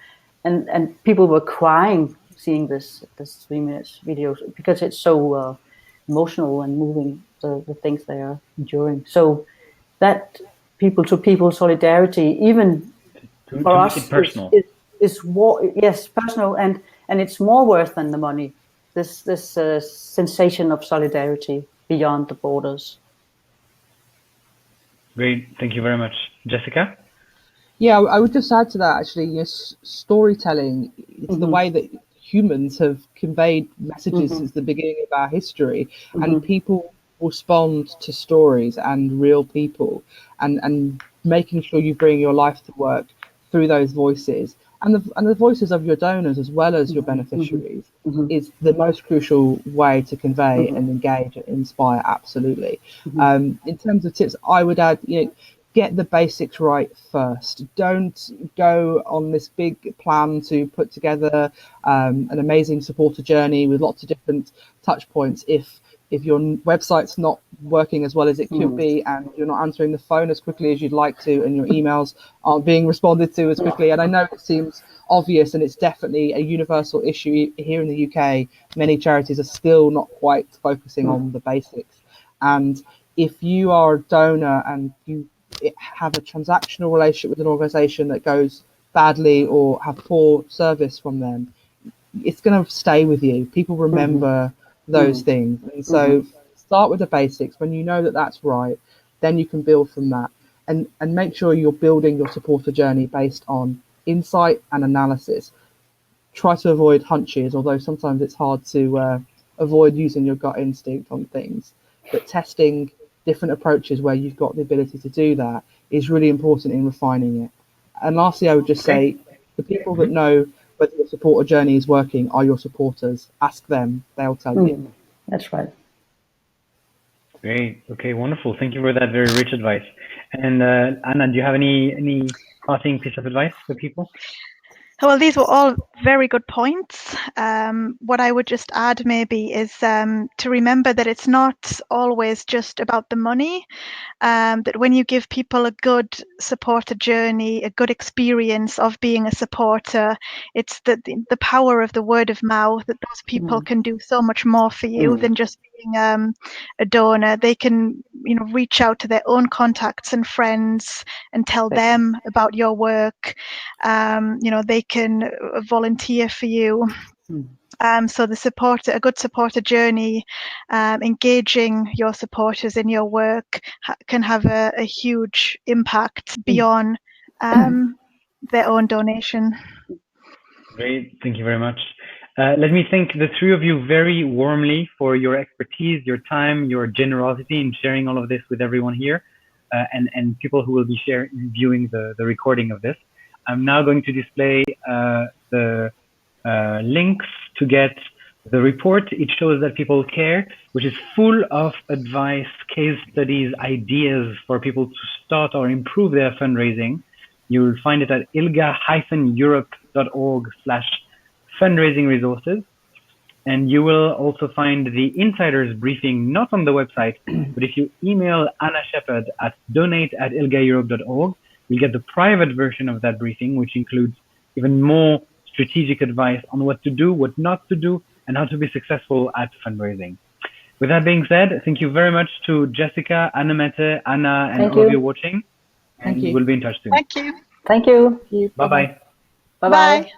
and people were crying seeing this 3-minute video because it's so emotional and moving, the things they are enduring. So that people-to-people solidarity, even for us, is personal, and it's more worth than the money. This sensation of solidarity beyond the borders. Great, thank you very much, Jessica. Yeah, I would just add to that, actually. Yes, storytelling is the way that humans have conveyed messages since the beginning of our history, and people respond to stories and real people, and making sure you bring your life to work through those voices and the voices of your donors as well as your beneficiaries is the most crucial way to convey and engage and inspire. Absolutely. In terms of tips, I would add, get the basics right first. Don't go on this big plan to put together an amazing supporter journey with lots of different touch points if your website's not working as well as it could be, and you're not answering the phone as quickly as you'd like to, and your emails aren't being responded to as quickly. And I know it seems obvious, and it's definitely a universal issue here in the UK. Many charities are still not quite focusing on the basics. And if you are a donor and you have a transactional relationship with an organisation that goes badly or have poor service from them, it's going to stay with you. People remember those things, and so start with the basics. When you know that that's right, then you can build from that, and make sure you're building your supporter journey based on insight and analysis. Try to avoid hunches, although sometimes it's hard to avoid using your gut instinct on things, but testing different approaches where you've got the ability to do that is really important in refining it. And lastly, I would just say the people that know whether your supporter journey is working are your supporters. Ask them, they'll tell you. That's right. Great. Okay, wonderful. Thank you for that very rich advice. And Anna, do you have any parting piece of advice for people? Well, these were all very good points. What I would just add maybe is to remember that it's not always just about the money, that when you give people a good supporter journey, a good experience of being a supporter, it's the power of the word of mouth, that those people can do so much more for you than just being a donor. They can reach out to their own contacts and friends and tell them about your work. They can volunteer for you. So a good supporter journey, engaging your supporters in your work can have a huge impact beyond their own donation. Great, thank you very much. Let me thank the three of you very warmly for your expertise, your time, your generosity in sharing all of this with everyone here, and people who will be viewing the recording of this. I'm now going to display the links to get the report. It shows that people care, which is full of advice, case studies, ideas for people to start or improve their fundraising. You'll find it at ilga-europe.org/fundraising resources. And you will also find the insider's briefing, not on the website, but if you email Anna Shepherd at donate@ilgaeurope.org, you'll get the private version of that briefing, which includes even more strategic advice on what to do, what not to do, and how to be successful at fundraising. With that being said, thank you very much to Jessica, Annemette, Anna, and all of you watching. And Thank you. we'll be in touch soon. Thank you. Thank you. Bye-bye. Bye-bye. Bye.